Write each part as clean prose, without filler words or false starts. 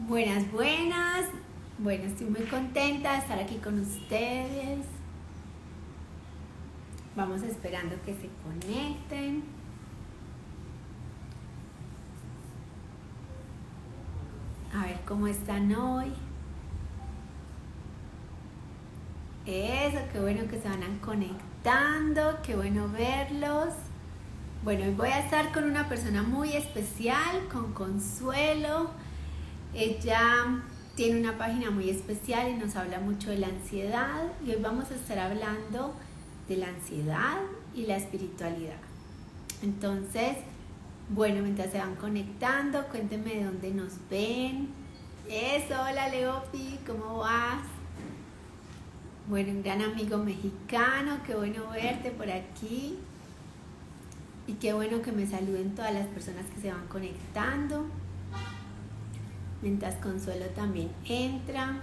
Buenas, buenas. Bueno, estoy muy contenta de estar aquí con ustedes. Vamos esperando que se conecten. A ver cómo están hoy. Eso, qué bueno que se van conectando, qué bueno verlos. Bueno, hoy voy a estar con una persona muy especial, con Consuelo. Ella tiene una página muy especial y nos habla mucho de la ansiedad y hoy vamos a estar hablando de la ansiedad y la espiritualidad. Entonces, bueno, mientras se van conectando, cuéntenme de dónde nos ven. Eso, hola Leopi, ¿cómo vas? Bueno, un gran amigo mexicano, qué bueno verte por aquí. Y qué bueno que me saluden todas las personas que se van conectando. Mientras Consuelo también entra.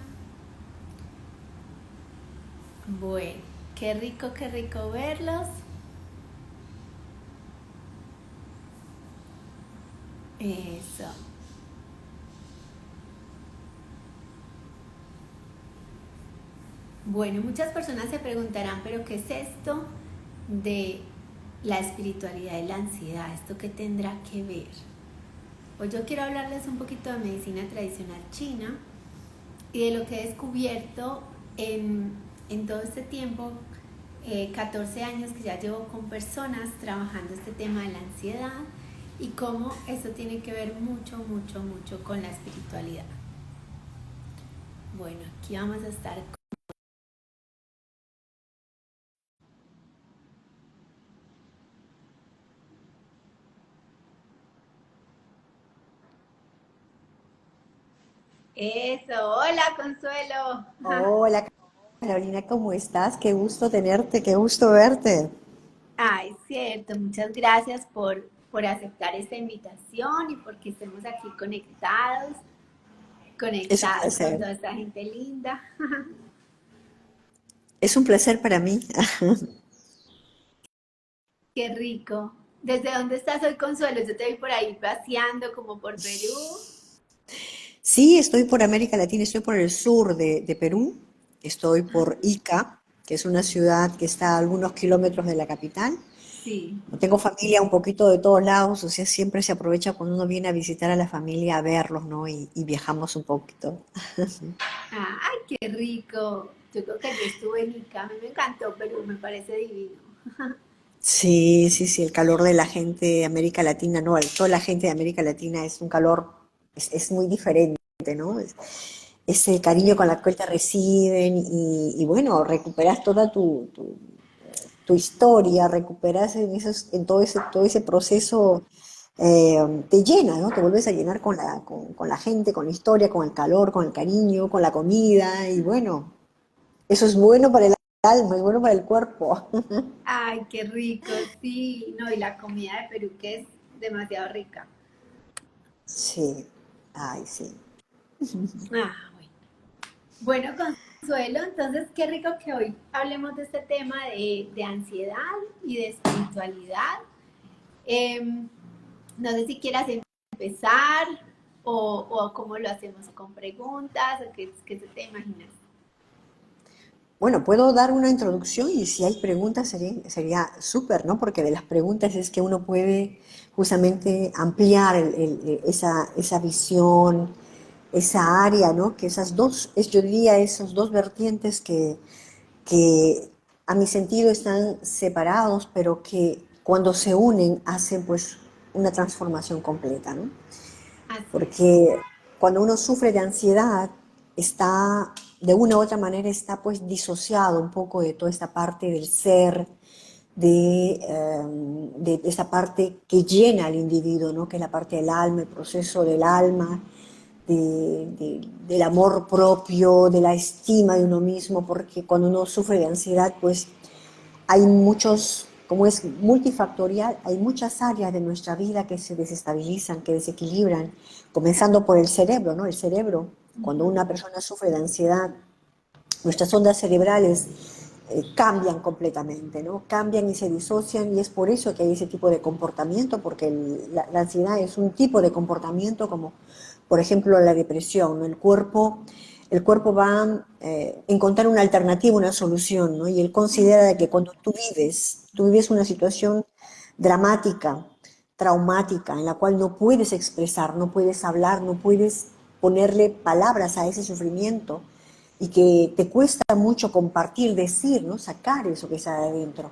Bueno, qué rico verlos. Eso. Bueno, muchas personas se preguntarán, pero ¿qué es esto de la espiritualidad y la ansiedad? ¿Esto qué tendrá que ver? Hoy yo quiero hablarles un poquito de medicina tradicional china y de lo que he descubierto en todo este tiempo, 14 años que ya llevo con personas trabajando este tema de la ansiedad y cómo eso tiene que ver mucho con la espiritualidad. Bueno, aquí vamos a estar. Eso, hola Consuelo. Hola Carolina, ¿cómo estás? Qué gusto tenerte, qué gusto verte. Ay, cierto, muchas gracias por aceptar esta invitación y porque estemos aquí Es un conectados con placer. toda esta gente linda. Es un placer para mí. Qué rico. ¿Desde dónde estás hoy, Consuelo? Yo te vi por ahí paseando como por Perú. Sí, estoy por América Latina, estoy por el sur de Perú, estoy por Ica, que es una ciudad que está a algunos kilómetros de la capital. Sí. Tengo familia un poquito de todos lados, o sea, siempre se aprovecha cuando uno viene a visitar a la familia a verlos, ¿no? Y viajamos un poquito. Ay, qué rico. Yo creo que yo estuve en Ica, a mí me encantó Perú, me parece divino. Sí, sí, sí, el calor de la gente de América Latina, no, toda la gente de América Latina es un calor, es muy diferente, ¿no? Ese cariño con el cual te reciben y bueno, recuperas toda tu historia, recuperas en todo ese proceso, te llena, ¿no? Te vuelves a llenar con la gente, con la historia, con el calor, con el cariño, con la comida y bueno, eso es bueno para el alma, es bueno para el cuerpo. Ay, qué rico, sí. No, y la comida de Perú que es demasiado rica. Sí, ay, sí. Ah, bueno. Bueno, Consuelo, entonces qué rico que hoy hablemos de este tema de ansiedad y de espiritualidad. Em, no sé si quieras empezar o cómo lo hacemos con preguntas o qué se te imaginas. Bueno, puedo dar una introducción y si hay preguntas sería súper, ¿no? Porque de las preguntas es que uno puede justamente ampliar esa visión, esa área, ¿no? Que esas dos, yo diría, esos dos vertientes que a mi sentido están separados, pero que cuando se unen hacen pues una transformación completa, ¿no? Así es. Porque cuando uno sufre de ansiedad, está, de una u otra manera, está pues disociado un poco de toda esta parte del ser, de esa parte que llena al individuo, ¿no? Que es la parte del alma, el proceso del alma, del amor propio, de la estima de uno mismo, porque cuando uno sufre de ansiedad, pues hay muchos, como es multifactorial, hay muchas áreas de nuestra vida que se desestabilizan, que desequilibran, comenzando por el cerebro, ¿no? El cerebro, cuando una persona sufre de ansiedad, nuestras ondas cerebrales cambian completamente, ¿no? Cambian y se disocian y es por eso que hay ese tipo de comportamiento, porque la ansiedad es un tipo de comportamiento como, por ejemplo, la depresión, ¿no? El cuerpo va a encontrar una alternativa, una solución, ¿no? Y él considera que cuando tú vives una situación dramática, traumática, en la cual no puedes expresar, no puedes hablar, no puedes ponerle palabras a ese sufrimiento, y que te cuesta mucho compartir, decir, ¿no? Sacar eso que está de adentro.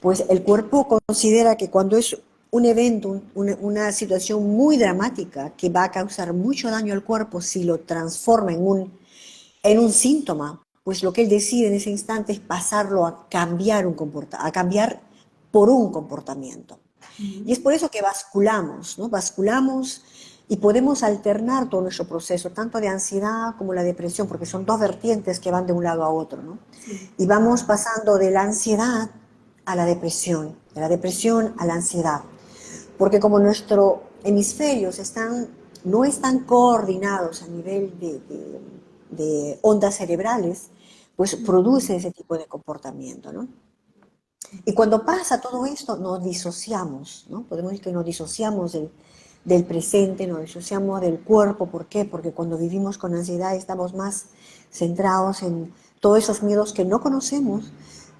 Pues el cuerpo considera que cuando es un evento, una situación muy dramática que va a causar mucho daño al cuerpo si lo transforma en un síntoma, pues lo que él decide en ese instante es pasarlo a cambiar a cambiar por un comportamiento. Y es por eso que basculamos, ¿no? Basculamos y podemos alternar todo nuestro proceso, tanto de ansiedad como la depresión, porque son dos vertientes que van de un lado a otro, ¿no? Sí. Y vamos pasando de la ansiedad a la depresión, de la depresión a la ansiedad, porque como nuestros hemisferios no están coordinados a nivel de ondas cerebrales, pues produce ese tipo de comportamiento, ¿no? Y cuando pasa todo esto, nos disociamos, ¿no? Podemos decir que nos disociamos del presente, nos disociamos del cuerpo. ¿Por qué? Porque cuando vivimos con ansiedad estamos más centrados en todos esos miedos que no conocemos,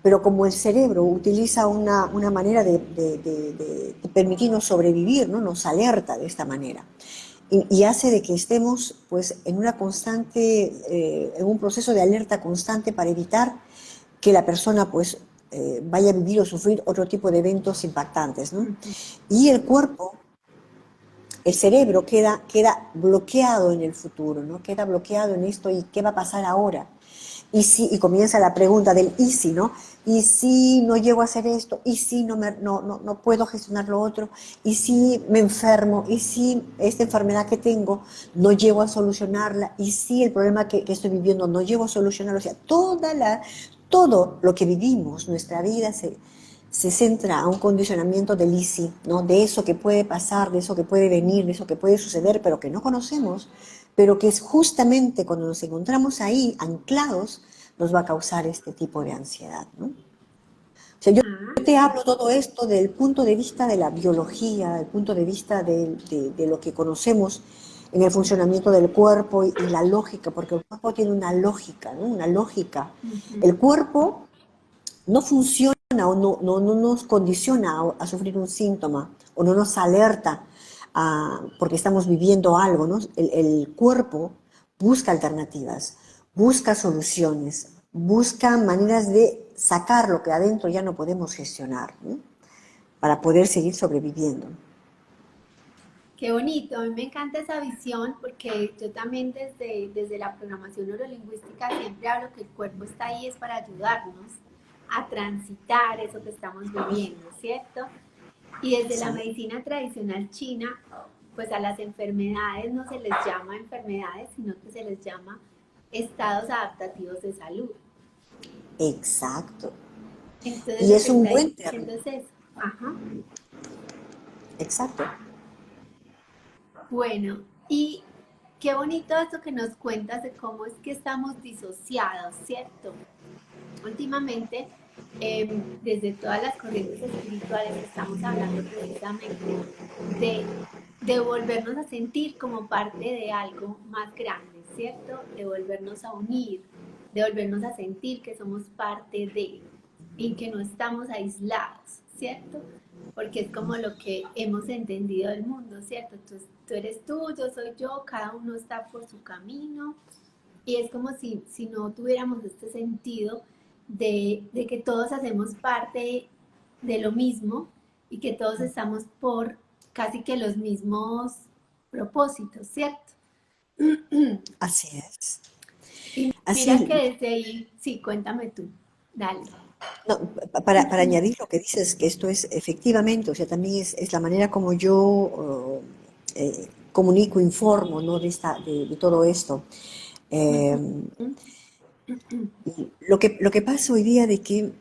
pero como el cerebro utiliza una manera de permitirnos sobrevivir, ¿no? Nos alerta de esta manera. Y hace de que estemos pues en un proceso de alerta constante para evitar que la persona pues vaya a vivir o sufrir otro tipo de eventos impactantes, ¿no? Y el cerebro queda bloqueado en el futuro, ¿no? Queda bloqueado en esto y qué va a pasar ahora. Y comienza la pregunta del y si, ¿no? ¿Y si no llego a hacer esto? ¿Y si no puedo gestionar lo otro? ¿Y si me enfermo? ¿Y si esta enfermedad que tengo no llego a solucionarla? ¿Y si el problema que estoy viviendo no llego a solucionarlo? O sea, todo lo que vivimos, nuestra vida se centra a un condicionamiento del easy, ¿no? De eso que puede pasar, de eso que puede venir, de eso que puede suceder, pero que no conocemos, pero que es justamente cuando nos encontramos ahí, anclados, nos va a causar este tipo de ansiedad, ¿no? O sea, yo Ah, te hablo todo esto del punto de vista de la biología, del punto de vista de lo que conocemos en el funcionamiento del cuerpo y la lógica, porque el cuerpo tiene una lógica, ¿no? Una lógica. ujú. El cuerpo no funciona o no nos condiciona a sufrir un síntoma o no nos alerta porque estamos viviendo algo, ¿no? El cuerpo busca alternativas, busca soluciones, busca maneras de sacar lo que adentro ya no podemos gestionar, ¿no? Para poder seguir sobreviviendo. Qué bonito, a mí me encanta esa visión porque yo también desde la programación neurolingüística siempre hablo que el cuerpo está ahí es para ayudarnos a transitar eso que estamos viviendo, ¿cierto? Y desde la Exacto. medicina tradicional china, pues a las enfermedades no se les llama enfermedades, sino que se les llama estados adaptativos de salud. Exacto. Entonces Y lo es que un está buen término. diciendo es eso. Ajá. Exacto. Bueno, y qué bonito esto que nos cuentas de cómo es que estamos disociados, ¿cierto? Últimamente, desde todas las corrientes espirituales, estamos hablando precisamente de volvernos a sentir como parte de algo más grande, ¿cierto? De volvernos a unir, de volvernos a sentir que somos parte de y que no estamos aislados, ¿cierto? Porque es como lo que hemos entendido del mundo, ¿cierto? Tú eres tú, yo soy yo, cada uno está por su camino y es como si no tuviéramos este sentido de que todos hacemos parte de lo mismo y que todos estamos por casi que los mismos propósitos, ¿cierto? Así es. Y Así mira es. que desde ahí, sí, cuéntame tú, dale. No, para añadir lo que dices, que esto es efectivamente, o sea, también es la manera como yo comunico, informo, ¿no? De todo esto. Eh, lo que pasa hoy día de que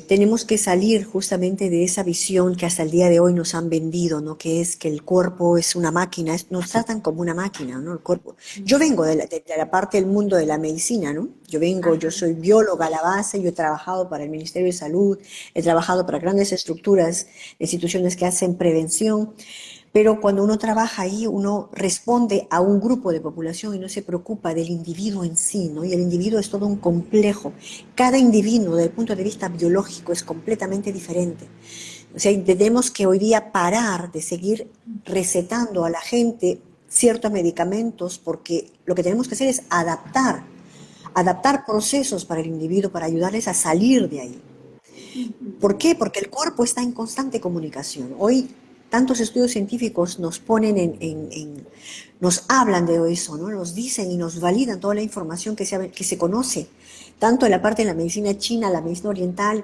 tenemos que salir justamente de esa visión que hasta el día de hoy nos han vendido, ¿no? Que es que el cuerpo es una máquina, nos tratan como una máquina, ¿no? El cuerpo. Yo vengo de la parte del mundo de la medicina, ¿no? Yo Ajá. soy bióloga a la base, yo he trabajado para el Ministerio de Salud, he trabajado para grandes estructuras, instituciones que hacen prevención. Pero cuando uno trabaja ahí, uno responde a un grupo de población y no se preocupa del individuo en sí, ¿no? Y el individuo es todo un complejo. Cada individuo, desde el punto de vista biológico, es completamente diferente. O sea, tenemos que hoy día parar de seguir recetando a la gente ciertos medicamentos porque lo que tenemos que hacer es adaptar procesos para el individuo, para ayudarles a salir de ahí. Ujú. ¿Por qué? Porque el cuerpo está en constante comunicación. Hoy tantos estudios científicos nos ponen nos hablan de eso, ¿no? Nos dicen y nos validan toda la información que se conoce, tanto en la parte de la medicina china, la medicina oriental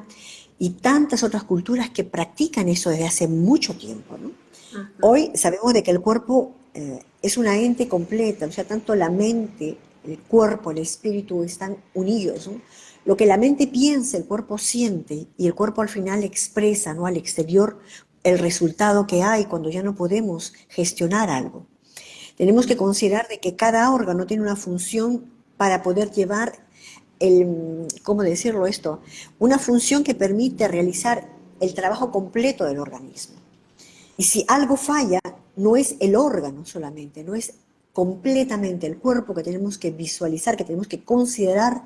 y tantas otras culturas que practican eso desde hace mucho tiempo, ¿no? Ajá. Hoy sabemos de que el cuerpo es una ente completa, o sea, tanto la mente, el cuerpo, el espíritu están unidos, ¿no? Lo que la mente piensa, el cuerpo siente y el cuerpo al final expresa, ¿no? Al exterior el resultado que hay cuando ya no podemos gestionar algo. Tenemos que considerar de que cada órgano tiene una función para poder llevar ¿cómo decirlo esto? Una función que permite realizar el trabajo completo del organismo. Y si algo falla, no es el órgano solamente, no es completamente el cuerpo que tenemos que visualizar, que tenemos que considerar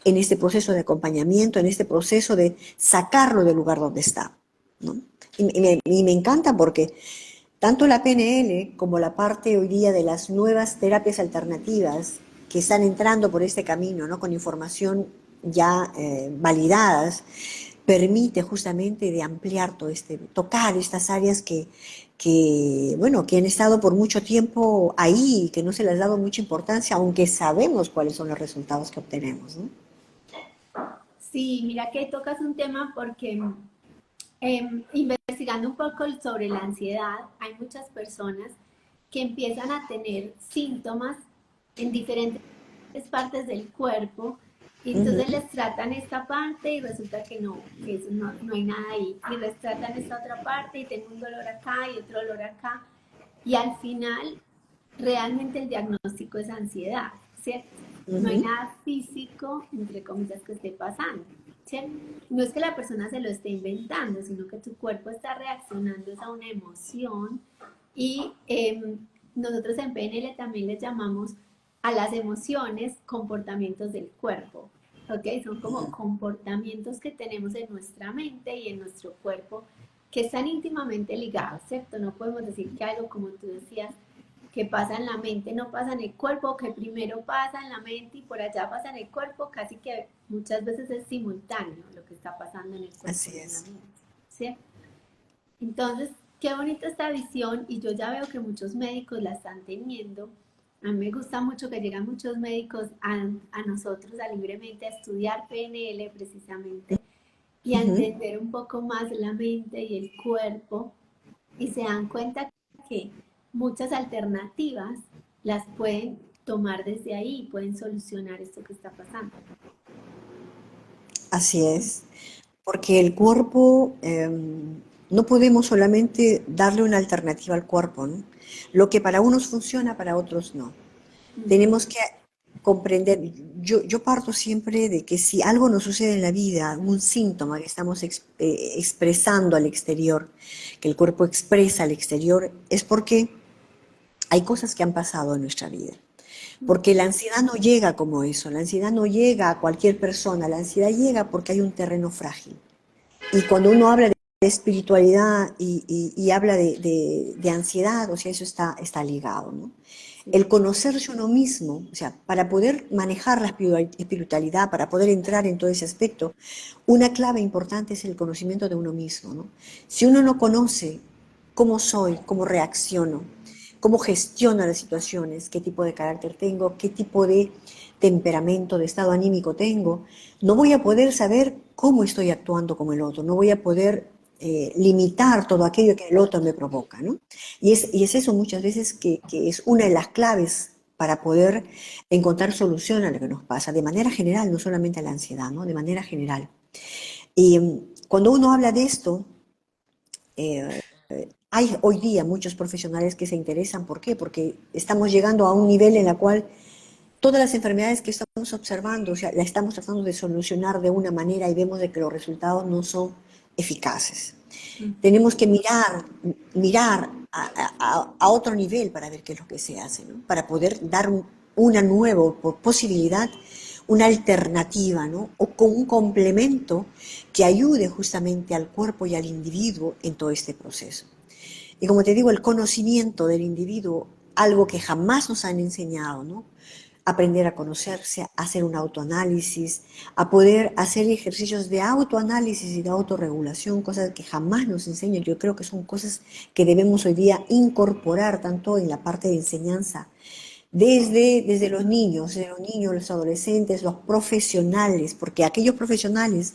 en este proceso de acompañamiento, en este proceso de sacarlo del lugar donde está, ¿no? Y me encanta porque tanto la PNL como la parte hoy día de las nuevas terapias alternativas que están entrando por este camino, ¿no? Con información ya validadas, permite justamente de ampliar todo tocar estas áreas bueno, que han estado por mucho tiempo ahí, que no se les ha dado mucha importancia, aunque sabemos cuáles son los resultados que obtenemos, ¿no? Sí, mira que tocas un tema porque investigando un poco sobre la ansiedad, hay muchas personas que empiezan a tener síntomas en diferentes partes del cuerpo y Ujú. entonces les tratan esta parte y resulta que eso no hay nada ahí. Y les tratan esta otra parte y tengo un dolor acá y otro dolor acá. Y al final, realmente el diagnóstico es ansiedad, ¿cierto? No hay Ujú. nada físico, entre comillas, que esté pasando, ¿cierto? No es que la persona se lo esté inventando, sino que tu cuerpo está reaccionando a una emoción y nosotros en PNL también les llamamos a las emociones comportamientos del cuerpo, ¿ok? Son como comportamientos que tenemos en nuestra mente y en nuestro cuerpo que están íntimamente ligados, ¿cierto? No podemos decir que algo, como tú decías, que pasa en la mente no pasa en el cuerpo, que primero pasa en la mente y por allá pasa en el cuerpo, casi que muchas veces es simultáneo lo que está pasando en el cuerpo Así y en la es. mente, ¿cierto? Entonces, qué bonita esta visión y yo ya veo que muchos médicos la están teniendo. A mí me gusta mucho que llegan muchos médicos a nosotros a libremente a estudiar PNL precisamente y a Ujú. entender un poco más la mente y el cuerpo y se dan cuenta que muchas alternativas las pueden tomar desde ahí y pueden solucionar esto que está pasando. Así es. Porque el cuerpo, no podemos solamente darle una alternativa al cuerpo, ¿no? Lo que para unos funciona, para otros no. Tenemos Ujú. que comprender, yo parto siempre de que si algo nos sucede en la vida, un síntoma que estamos expresando al exterior, que el cuerpo expresa al exterior, es porque hay cosas que han pasado en nuestra vida. Porque la ansiedad no llega como eso, la ansiedad no llega a cualquier persona, la ansiedad llega porque hay un terreno frágil. Y cuando uno habla de espiritualidad y habla de ansiedad, o sea, eso está ligado, ¿no? El Sí. conocerse uno mismo, o sea, para poder manejar la espiritualidad, para poder entrar en todo ese aspecto, una clave importante es el conocimiento de uno mismo, ¿no? Si uno no conoce cómo soy, cómo reacciono, cómo gestiono las situaciones, qué tipo de carácter tengo, qué tipo de temperamento, de estado anímico tengo, no voy a poder saber cómo estoy actuando como el otro, no voy a poder limitar todo aquello que el otro me provoca, ¿no? Y es eso muchas veces que es una de las claves para poder encontrar solución a lo que nos pasa, de manera general, no solamente a la ansiedad, ¿no? De manera general. Y cuando uno habla de esto, eh, hay hoy día muchos profesionales que se interesan. ¿Por qué? Porque estamos llegando a un nivel en el cual todas las enfermedades que estamos observando, o sea, las estamos tratando de solucionar de una manera y vemos de que los resultados no son eficaces. Tenemos que mirar a otro nivel para ver qué es lo que se hace, ¿no? Para poder dar una nueva posibilidad, una alternativa, ¿no? O con un complemento que ayude justamente al cuerpo y al individuo en todo este proceso. Y como te digo, el conocimiento del individuo, algo que jamás nos han enseñado, ¿no? Aprender a conocerse, a hacer un autoanálisis, a poder hacer ejercicios de autoanálisis y de autorregulación, cosas que jamás nos enseñan. Yo creo que son cosas que debemos hoy día incorporar tanto en la parte de enseñanza, desde los adolescentes, los profesionales, porque aquellos profesionales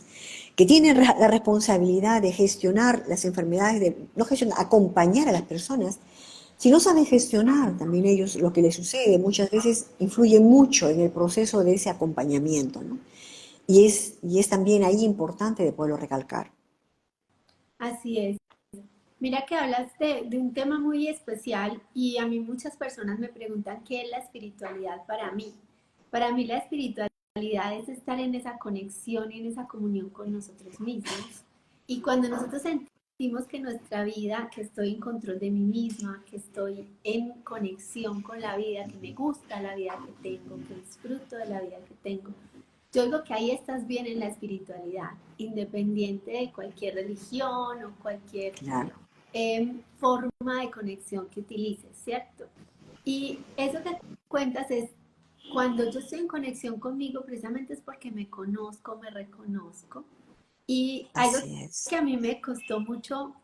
que tienen la responsabilidad de gestionar las enfermedades, de no gestionar, acompañar a las personas, si no saben gestionar también ellos lo que les sucede, muchas veces influye mucho en el proceso de ese acompañamiento, ¿no? Y es también ahí importante de poderlo recalcar. Así es. Mira que hablas de un tema muy especial y a mí muchas personas me preguntan qué es la espiritualidad para mí. Para mí la espiritualidad es estar en esa conexión y en esa comunión con nosotros mismos. Y cuando nosotros sentimos que nuestra vida, que estoy en control de mí misma, que estoy en conexión con la vida, que me gusta la vida que tengo, que disfruto de la vida que tengo, yo digo que ahí estás bien en la espiritualidad, independiente de cualquier religión o cualquier Claro. forma de conexión que utilices, ¿cierto? Y eso que cuentas es, cuando yo estoy en conexión conmigo, precisamente es porque me conozco, me reconozco. Y algo Así es. que a mí me costó mucho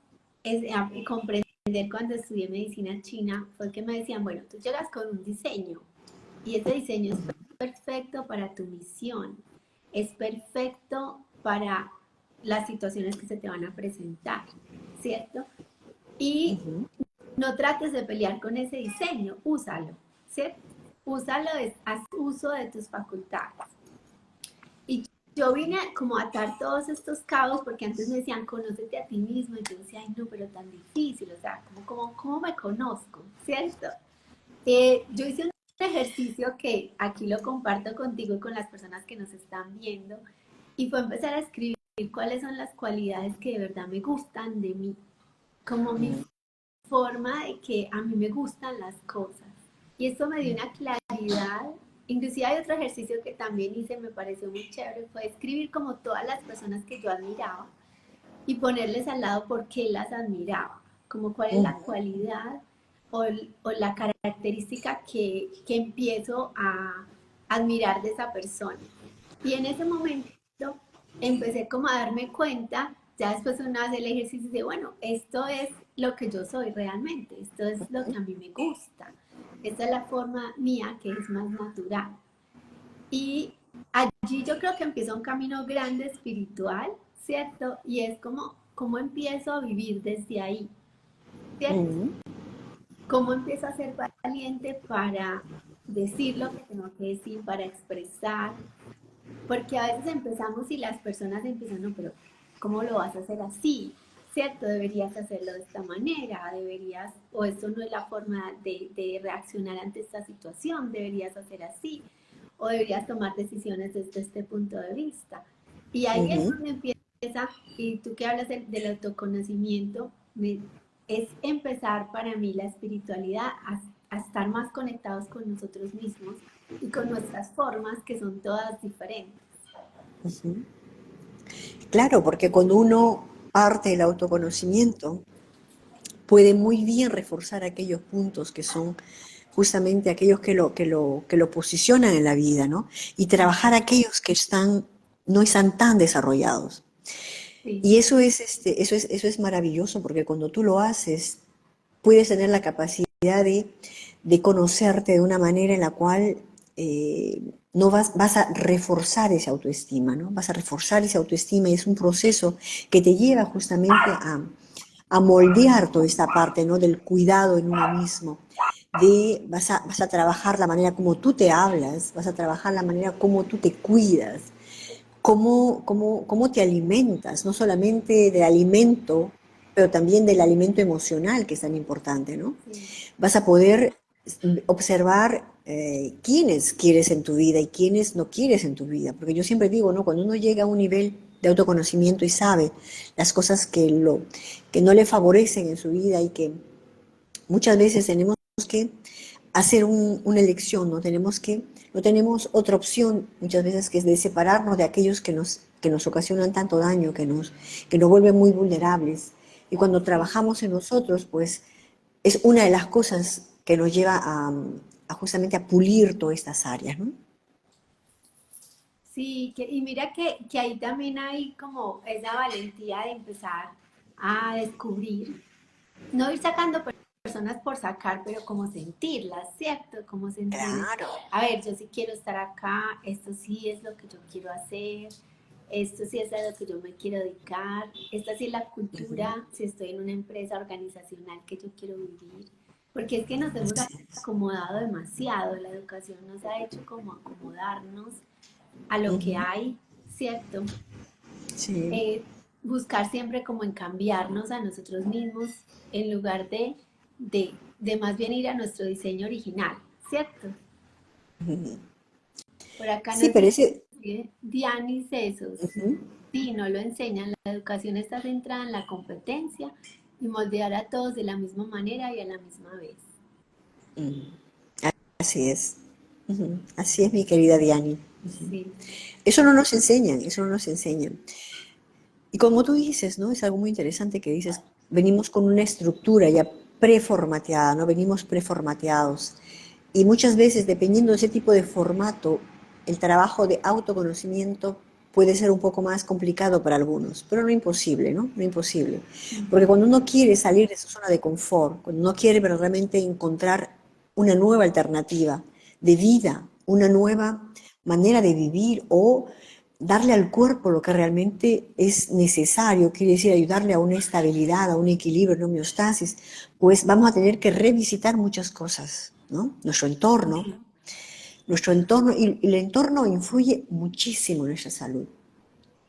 es comprender cuando estudié medicina china, fue que me decían, bueno, tú llegas con un diseño y ese diseño es perfecto para tu misión, es perfecto para las situaciones que se te van a presentar, ¿cierto? Y Ujú. no trates de pelear con ese diseño, úsalo, ¿cierto? Úsalo, haz uso de tus facultades. Y yo vine como a atar todos estos cabos porque antes me decían, conócete a ti mismo. Y yo decía, ay, no, pero tan difícil, o sea, ¿cómo me conozco? ¿Cierto? Yo hice un ejercicio que aquí lo comparto contigo y con las personas que nos están viendo, y fue empezar a escribir cuáles son las cualidades que de verdad me gustan de mí, como mi forma de que a mí me gustan las cosas. Y esto me dio una claridad. Inclusive hay otro ejercicio que también hice, me pareció muy chévere, fue escribir como todas las personas que yo admiraba y ponerles al lado por qué las admiraba, como cuál es la Ujú. cualidad o la característica que empiezo a admirar de esa persona. Y en ese momento empecé como a darme cuenta, ya después uno hace el ejercicio y dice, bueno, esto es lo que yo soy realmente, esto es lo que a mí me gusta, esta es la forma mía que es más natural. Y allí yo creo que empieza un camino grande espiritual, ¿cierto? Y es como, ¿cómo empiezo a vivir desde ahí? ¿Cierto? Ujú. ¿Cómo empiezo a ser valiente para decir lo que tengo que decir, para expresar? Porque a veces empezamos y las personas empiezan, no, pero ¿cómo lo vas a hacer así? ¿Cierto? Deberías hacerlo de esta manera, deberías, o esto no es la forma de reaccionar ante esta situación, deberías hacer así, o deberías tomar decisiones desde este punto de vista. Y ahí es Ujú. donde empieza, y tú que hablas del autoconocimiento, es empezar para mí la espiritualidad a estar más conectados con nosotros mismos y con nuestras formas que son todas diferentes. Ujú. Claro, porque cuando uno parte del autoconocimiento, puede muy bien reforzar aquellos puntos que son justamente aquellos que lo posicionan en la vida, ¿no? Y trabajar aquellos que no están tan desarrollados. Sí, Y eso es maravilloso porque cuando tú lo haces, puedes tener la capacidad de conocerte de una manera en la cual no vas a reforzar esa autoestima, ¿no? Vas a reforzar esa autoestima y es un proceso que te lleva justamente a moldear toda esta parte, ¿no? Del cuidado en uno mismo. Vas a trabajar la manera como tú te hablas, vas a trabajar la manera como tú te cuidas, cómo te alimentas, no solamente del alimento, pero también del alimento emocional, que es tan importante, ¿no? Sí. Vas a poder observar quiénes quieres en tu vida y quiénes no quieres en tu vida. Porque yo siempre digo, ¿no? Cuando uno llega a un nivel de autoconocimiento y sabe las cosas que no le favorecen en su vida y que muchas veces tenemos que hacer una elección, no tenemos otra opción muchas veces que es de separarnos de aquellos que nos ocasionan tanto daño, que nos vuelven muy vulnerables. Y cuando Sí. trabajamos en nosotros, pues es una de las cosas que nos lleva a justamente a pulir todas estas áreas, ¿no? Sí, y mira que ahí también hay como esa valentía de empezar a descubrir, no ir sacando personas por sacar, pero como sentirlas, ¿cierto? Como sentir, Claro. a ver, yo sí quiero estar acá, esto sí es lo que yo quiero hacer, esto sí es a lo que yo me quiero dedicar, esta sí es la Ujú. cultura, si estoy en una empresa organizacional que yo quiero vivir, porque es que nos hemos Así es. acomodado demasiado, la educación nos ha hecho como acomodarnos a lo que Ujú. hay, ¿cierto? Sí. Eh, Buscar siempre como en cambiarnos a nosotros mismos en lugar de más bien ir a nuestro diseño original, ¿cierto? Por acá Sí, nos pero ese... dice Dianis Esos, Ujú. sí, no lo enseñan, la educación está centrada en la competencia y moldear a todos de la misma manera y a la misma vez. Así es. Ujú. Así es, mi querida Diani. Sí, Eso no nos enseñan, eso no nos enseñan. Y como tú dices, ¿no? Es algo muy interesante que dices, venimos con una estructura ya preformateada, ¿no? Venimos preformateados. Y muchas veces, dependiendo de ese tipo de formato, el trabajo de autoconocimiento puede ser un poco más complicado para algunos, pero no imposible, ¿no? No imposible. Porque ujú, cuando uno quiere salir de su zona de confort, cuando uno quiere verdaderamente encontrar una nueva alternativa de vida, una nueva manera de vivir o darle al cuerpo lo que realmente es necesario, quiere decir ayudarle a una estabilidad, a un equilibrio, a una homeostasis, pues vamos a tener que revisitar muchas cosas, ¿no? ujú. Nuestro entorno, y el entorno influye muchísimo en nuestra salud.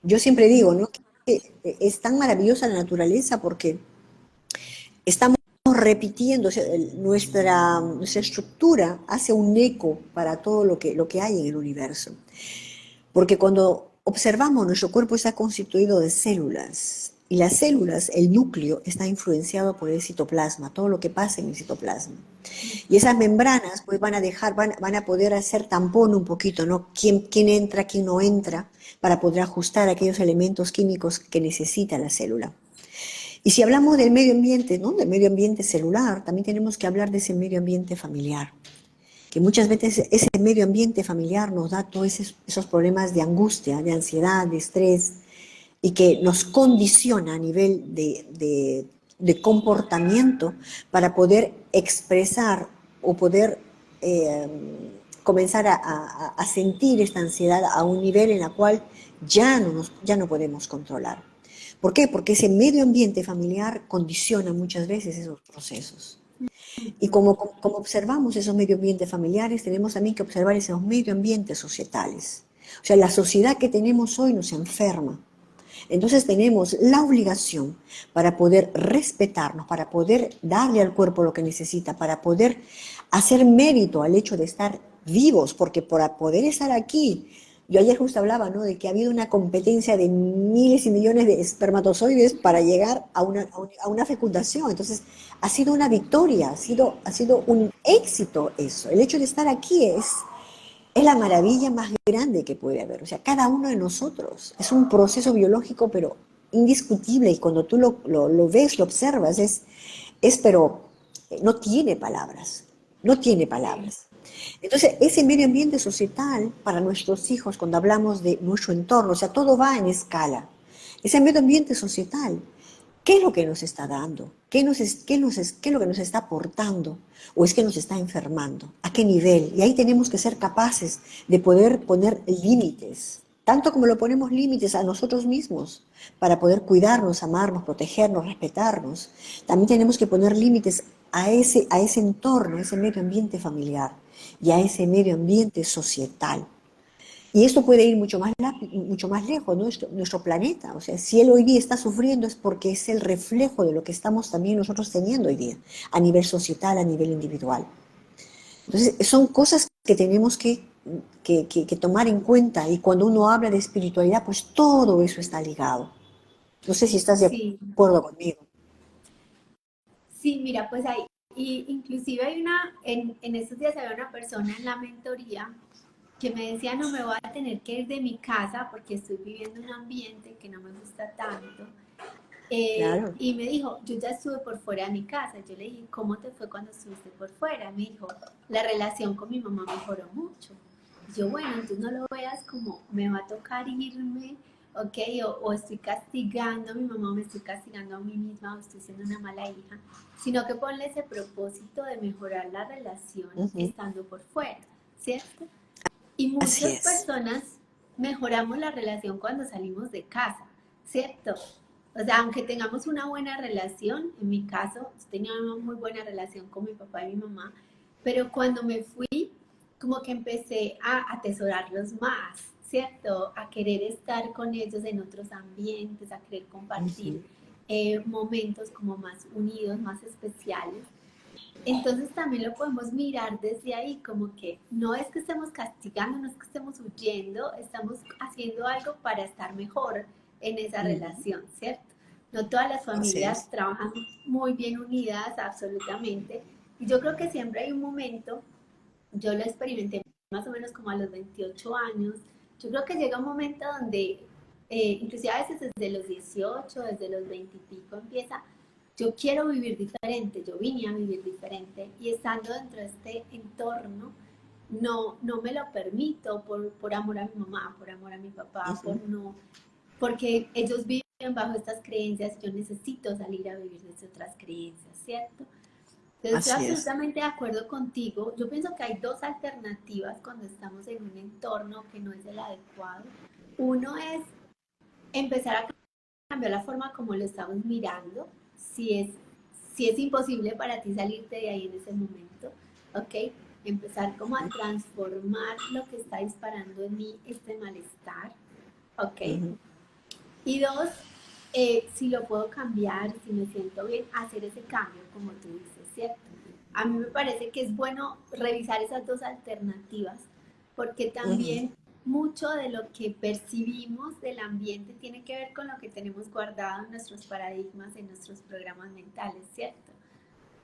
Yo siempre digo, ¿no? Que es tan maravillosa la naturaleza porque estamos repitiendo, o sea, nuestra estructura hace un eco para todo lo que hay en el universo. Porque cuando observamos, nuestro cuerpo está constituido de células. Y las células, el núcleo, está influenciado por el citoplasma, todo lo que pasa en el citoplasma. Y esas membranas pues van a poder hacer tampón un poquito, ¿no? Quién entra, quién no entra, para poder ajustar aquellos elementos químicos que necesita la célula. Y si hablamos del medio ambiente, ¿no? Del medio ambiente celular, también tenemos que hablar de ese medio ambiente familiar, que muchas veces ese medio ambiente familiar nos da todos esos problemas de angustia, de ansiedad, de estrés, y que nos condiciona a nivel de comportamiento para poder expresar o poder eh, comenzar a sentir esta ansiedad a un nivel en la cual ya no podemos controlar. ¿Por qué? Porque ese medio ambiente familiar condiciona muchas veces esos procesos. Y como observamos esos medio ambientes familiares, tenemos también que observar esos medio ambientes societales. O sea, la sociedad que tenemos hoy nos enferma. Entonces tenemos la obligación para poder respetarnos, para poder darle al cuerpo lo que necesita, para poder hacer mérito al hecho de estar vivos, porque para poder estar aquí, yo ayer justo hablaba, ¿no? De que ha habido una competencia de miles y millones de espermatozoides para llegar a una fecundación. Entonces, ha sido una victoria, ha sido un éxito eso. El hecho de estar aquí es la maravilla más grande que puede haber. O sea, cada uno de nosotros es un proceso biológico, pero indiscutible. Y cuando tú lo ves, lo observas, pero no tiene palabras. No tiene Sí. palabras. Entonces, ese medio ambiente societal para nuestros hijos, cuando hablamos de nuestro entorno, o sea, todo va en escala. Ese medio ambiente societal, ¿qué es lo que nos está dando? ¿Qué es lo que nos está aportando? ¿O es que nos está enfermando? ¿A qué nivel? Y ahí tenemos que ser capaces de poder poner límites, tanto como lo ponemos límites a nosotros mismos, para poder cuidarnos, amarnos, protegernos, respetarnos. También tenemos que poner límites a ese entorno, a ese medio ambiente familiar y a ese medio ambiente societal. Y esto puede ir mucho más lejos, ¿no? Nuestro planeta. O sea, si él hoy día está sufriendo es porque es el reflejo de lo que estamos también nosotros teniendo hoy día, a nivel societal, a nivel individual. Entonces, son cosas que tenemos que tomar en cuenta y cuando uno habla de espiritualidad, pues todo eso está ligado. No sé si estás de Sí, acuerdo conmigo. sí, mira, pues hay, y inclusive hay una, en estos días había una persona en la mentoría que me decía no me voy a tener que ir de mi casa porque estoy viviendo un ambiente que no me gusta tanto. Claro. Y me dijo, yo ya estuve por fuera de mi casa. Yo le dije, ¿cómo te fue cuando estuviste por fuera? Me dijo, la relación con mi mamá mejoró mucho. Y yo, bueno, entonces no lo veas como me va a tocar irme, ¿ok? O estoy castigando a mi mamá, o me estoy castigando a mí misma, o estoy siendo una mala hija, sino que ponle ese propósito de mejorar la relación Ujú. estando por fuera, ¿cierto? Y Así muchas es. personas mejoramos la relación cuando salimos de casa, ¿cierto? O sea, aunque tengamos una buena relación, en mi caso, yo tenía una muy buena relación con mi papá y mi mamá, pero cuando me fui, como que empecé a atesorarlos más, ¿cierto? A querer estar con ellos en otros ambientes, a querer compartir Ujú. momentos como más unidos, más especiales. Entonces también lo podemos mirar desde ahí, como que no es que estemos castigando, no es que estemos huyendo, estamos haciendo algo para estar mejor en esa Ujú. relación, ¿cierto? No todas las Así familias es. trabajan muy bien unidas, absolutamente. Y yo creo que siempre hay un momento, yo lo experimenté más o menos como a los 28 años, yo creo que llega un momento donde, inclusive a veces desde los 18, desde los 20 y pico empieza, yo quiero vivir diferente, yo vine a vivir diferente y estando dentro de este entorno, no me lo permito por amor a mi mamá, por amor a mi papá, por Ujú. no, porque ellos viven bajo estas creencias, yo necesito salir a vivir desde otras creencias, ¿cierto? Entonces, estoy Así es. absolutamente de acuerdo contigo. Yo pienso que hay dos alternativas cuando estamos en un entorno que no es el adecuado. Uno es empezar a cambiar la forma como lo estamos mirando, si es, si es imposible para ti salirte de ahí en ese momento, ¿ok? Empezar como a transformar lo que está disparando en mí este malestar, ¿ok? Ujú. Y dos, si lo puedo cambiar, si me siento bien, hacer ese cambio, como tú dices, ¿cierto? A mí me parece que es bueno revisar esas dos alternativas, porque Ujú. también mucho de lo que percibimos del ambiente tiene que ver con lo que tenemos guardado en nuestros paradigmas, en nuestros programas mentales, ¿cierto?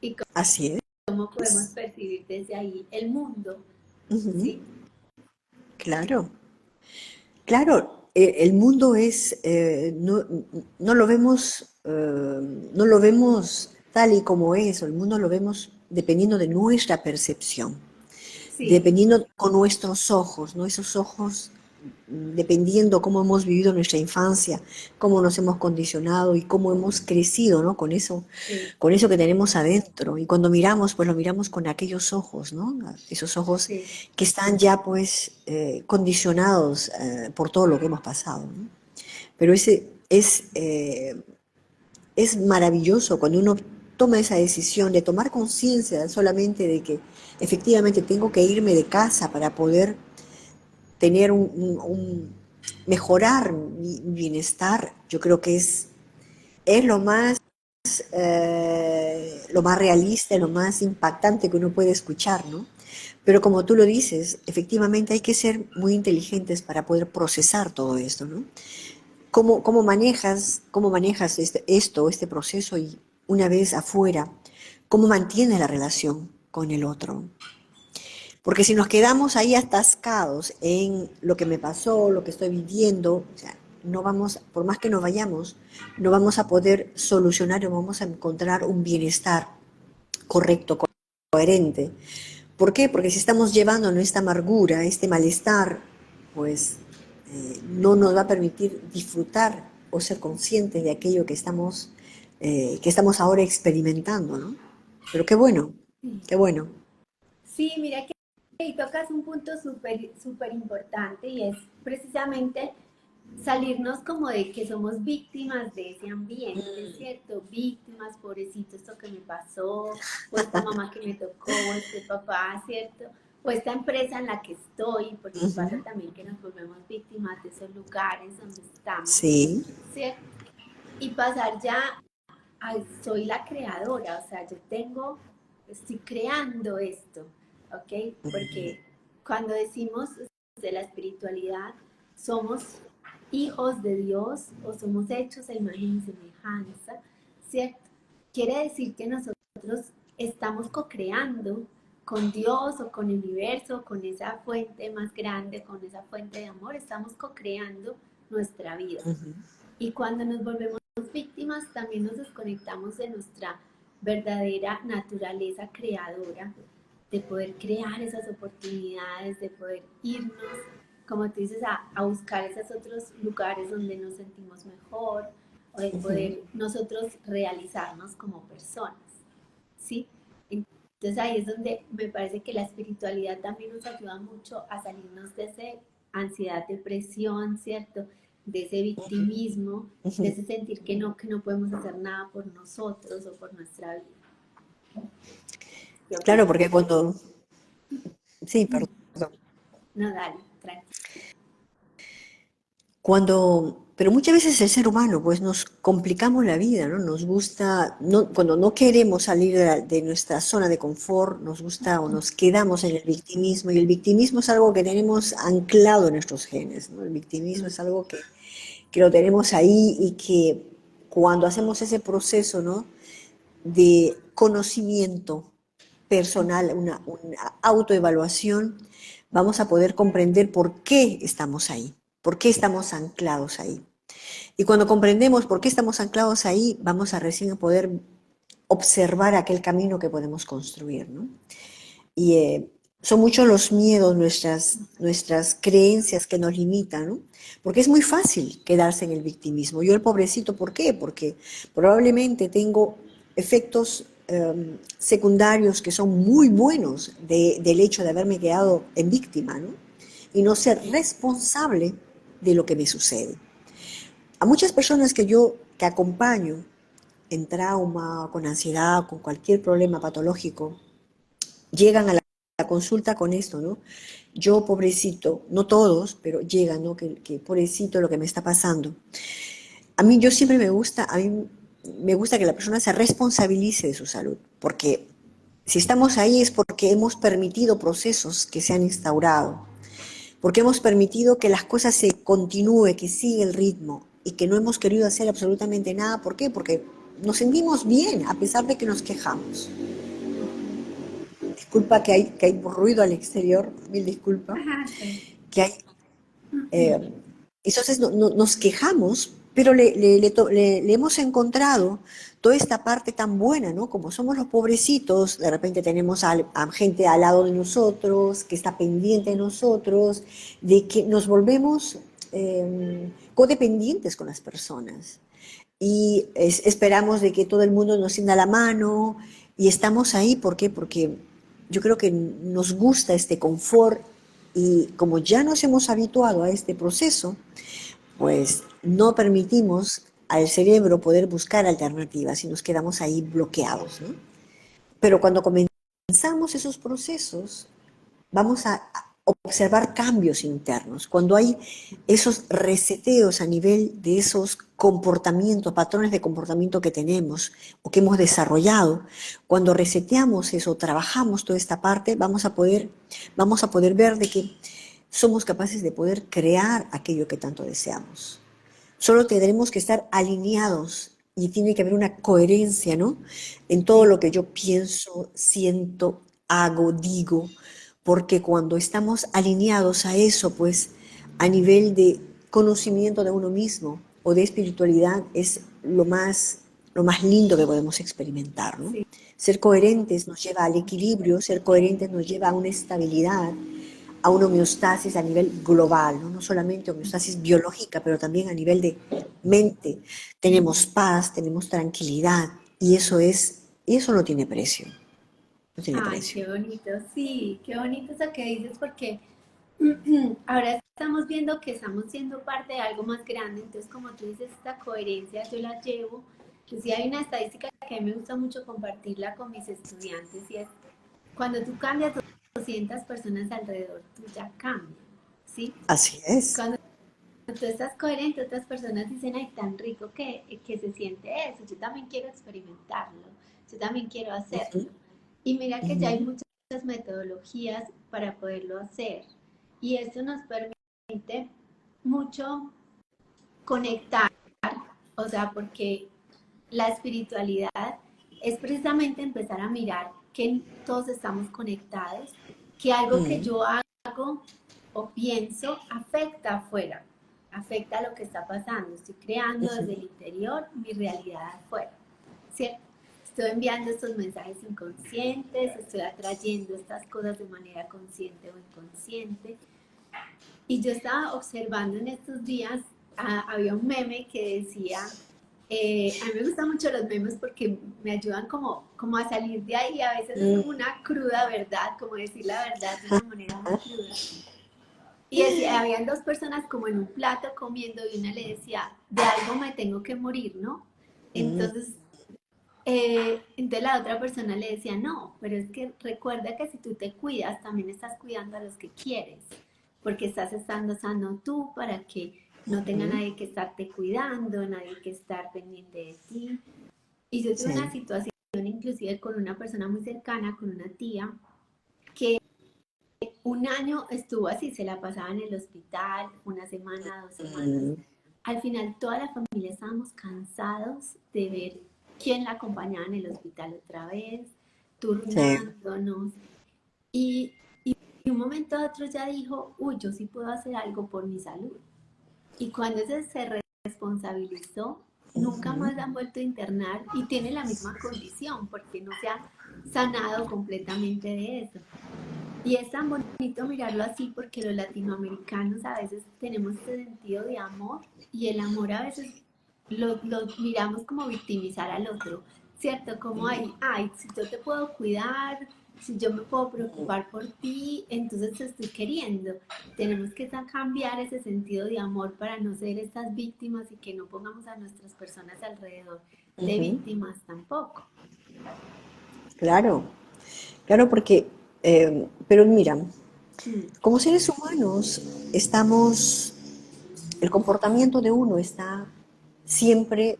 Y Así cómo podemos es. percibir desde ahí el mundo, Ujú. ¿sí? Claro. Claro, el mundo es, no lo vemos, no lo vemos tal y como es, el mundo lo vemos dependiendo de nuestra percepción, Sí, dependiendo con nuestros ojos, ¿no? Esos ojos, dependiendo cómo hemos vivido nuestra infancia, cómo nos hemos condicionado y cómo hemos crecido, ¿no? sí, Con eso que tenemos adentro. Y cuando miramos, pues lo miramos con aquellos ojos, ¿no? Esos ojos sí. que están ya, pues, condicionados por todo lo que hemos pasado, ¿no? Pero es maravilloso cuando uno toma esa decisión de tomar conciencia solamente de que efectivamente tengo que irme de casa para poder tener mejorar mi bienestar. Yo creo que es lo más realista, lo más impactante que uno puede escuchar, ¿no? Pero como tú lo dices, efectivamente hay que ser muy inteligentes para poder procesar todo esto, ¿no? Cómo manejas este proceso y una vez afuera, cómo mantienes la relación con el otro? Porque si nos quedamos ahí atascados en lo que me pasó, lo que estoy viviendo, o sea, no vamos, por más que nos vayamos, no vamos a poder solucionar, no vamos a encontrar un bienestar correcto, coherente. ¿Por qué? Porque si estamos llevando esta amargura, este malestar, pues no nos va a permitir disfrutar o ser conscientes de aquello que estamos ahora experimentando, ¿no? Pero qué bueno, Sí. qué bueno. Sí, mira que ahí tocas un punto súper importante y es precisamente salirnos como de que somos víctimas de ese ambiente, ¿cierto? Víctimas, pobrecito, esto que me pasó, o esta mamá que me tocó, o este papá, ¿cierto? o esta empresa en la que estoy, porque pasa Ujú. también que nos volvemos víctimas de esos lugares donde estamos, Sí. ¿cierto? Y pasar ya a soy la creadora, o sea, estoy creando esto, ¿ok? Porque cuando decimos de la espiritualidad, somos hijos de Dios o somos hechos a imagen y semejanza, ¿cierto? Quiere decir que nosotros estamos co-creando con Dios o con el universo, con esa fuente más grande, con esa fuente de amor, estamos co-creando nuestra vida. Ujú. Y cuando nos volvemos víctimas, también nos desconectamos de nuestra verdadera naturaleza creadora, de poder crear esas oportunidades, de poder irnos, como tú dices, a buscar esos otros lugares donde nos sentimos mejor, o de Ujú. poder nosotros realizarnos como personas, ¿sí? Entonces ahí es donde me parece que la espiritualidad también nos ayuda mucho a salirnos de esa ansiedad, depresión, ¿cierto? De ese victimismo, de Ujú. ese sentir que no podemos hacer nada por nosotros o por nuestra vida. ¿Qué Claro, opinas? porque cuando, sí, perdón. No, dale, tranquilo. Pero muchas veces el ser humano, pues nos complicamos la vida, ¿no? Nos gusta, no, cuando no queremos salir de nuestra zona de confort, nos gusta o nos quedamos en el victimismo, y el victimismo es algo que tenemos anclado en nuestros genes, ¿no? El victimismo es algo que lo tenemos ahí y que cuando hacemos ese proceso, ¿no? De conocimiento personal, una autoevaluación, vamos a poder comprender por qué estamos ahí, por qué estamos anclados ahí. Y cuando comprendemos por qué estamos anclados ahí, vamos a recién poder observar aquel camino que podemos construir, ¿no? Y son muchos los miedos, nuestras creencias que nos limitan, ¿no? Porque es muy fácil quedarse en el victimismo. Yo el pobrecito, ¿por qué? Porque probablemente tengo efectos secundarios que son muy buenos del hecho de haberme quedado en víctima, ¿no? Y no ser responsable de lo que me sucede. A muchas personas que acompaño en trauma, con ansiedad, con cualquier problema patológico, llegan a la consulta con esto, ¿no? Yo, pobrecito, no todos, pero llegan, ¿no? Que pobrecito lo que me está pasando. A mí me gusta que la persona se responsabilice de su salud, porque si estamos ahí es porque hemos permitido procesos que se han instaurado, porque hemos permitido que las cosas se continúe, que siga el ritmo y que no hemos querido hacer absolutamente nada. ¿Por qué? Porque nos sentimos bien a pesar de que nos quejamos. Ujú. Disculpa que hay ruido al exterior, mil disculpas, Ajá, sí. que hay. eh, entonces nos quejamos, pero le hemos encontrado toda esta parte tan buena, ¿no? Como somos los pobrecitos, de repente tenemos a gente al lado de nosotros, que está pendiente de nosotros, de que nos volvemos codependientes con las personas y esperamos de que todo el mundo nos tienda la mano y estamos ahí, ¿por qué? Porque yo creo que nos gusta este confort y como ya nos hemos habituado a este proceso, pues no permitimos al cerebro poder buscar alternativas y nos quedamos ahí bloqueados, ¿no? Pero cuando comenzamos esos procesos, vamos a observar cambios internos. Cuando hay esos reseteos a nivel de esos comportamientos, patrones de comportamiento que tenemos o que hemos desarrollado, cuando reseteamos eso, trabajamos toda esta parte, vamos a poder ver de que somos capaces de poder crear aquello que tanto deseamos. Solo tendremos que estar alineados y tiene que haber una coherencia, ¿no? En todo Sí. lo que yo pienso, siento, hago, digo, porque cuando estamos alineados a eso, pues a nivel de conocimiento de uno mismo o de espiritualidad es lo más lindo que podemos experimentar, ¿no? Sí. Ser coherentes nos lleva al equilibrio, ser coherentes nos lleva a una estabilidad, a una homeostasis a nivel global, ¿no? No solamente homeostasis biológica, pero también a nivel de mente. Tenemos paz, tenemos tranquilidad y eso no tiene precio, no tiene Ay, precio. qué bonito, sí, qué bonito eso que dices porque ahora estamos viendo que estamos siendo parte de algo más grande, entonces como tú dices, esta coherencia yo la llevo. Inclusive hay una estadística que a mí me gusta mucho compartirla con mis estudiantes y es cuando tú cambias 200 personas alrededor tuya cambian, ¿sí? Así es. Cuando tú estás coherente, otras personas dicen, ay, tan rico que se siente eso, yo también quiero experimentarlo, yo también quiero hacerlo. Ujú, Y mira que ya hay ujú, muchas metodologías para poderlo hacer. Y esto nos permite mucho conectar, o sea, porque la espiritualidad es precisamente empezar a mirar que todos estamos conectados, que algo que mm, yo hago o pienso afecta afuera, afecta a lo que está pasando. Estoy creando desde ujú. el interior mi realidad afuera, ¿cierto? Estoy enviando estos mensajes inconscientes, estoy atrayendo estas cosas de manera consciente o inconsciente. Y yo estaba observando en estos días, había un meme que decía, a mí me gustan mucho los memes porque me ayudan como a salir de ahí, a veces es como Mm. una cruda verdad, como decir la verdad de una manera muy cruda. Y decía, habían dos personas como en un plato comiendo y una le decía, de algo me tengo que morir, ¿no? Mm, Entonces la otra persona le decía, no, pero es que recuerda que si tú te cuidas, también estás cuidando a los que quieres, porque estás estando sano tú para que no tenga ujú. nadie que estarte cuidando, nadie que estar pendiente de ti. Y yo tuve una Sí. situación inclusive con una persona muy cercana, con una tía, que un año estuvo así, se la pasaba en el hospital, una semana, 2 semanas. Mm, Al final toda la familia estábamos cansados de ver quién la acompañaba en el hospital otra vez, sí. turnándonos. Y de un momento a otro ya dijo, uy, yo sí puedo hacer algo por mi salud. Y cuando se responsabilizó, nunca Ujú. más la han vuelto a internar y tiene la misma condición porque no se ha sanado completamente de eso. Y es tan bonito mirarlo así porque los latinoamericanos a veces tenemos este sentido de amor y el amor a veces lo miramos como victimizar al otro, ¿cierto? Como, ay, si yo te puedo cuidar, si yo me puedo preocupar por ti, entonces te estoy queriendo. Tenemos que cambiar ese sentido de amor para no ser estas víctimas y que no pongamos a nuestras personas alrededor de Ujú. víctimas tampoco. Claro, claro, porque, pero mira, Mm, como seres humanos estamos, el comportamiento de uno está siempre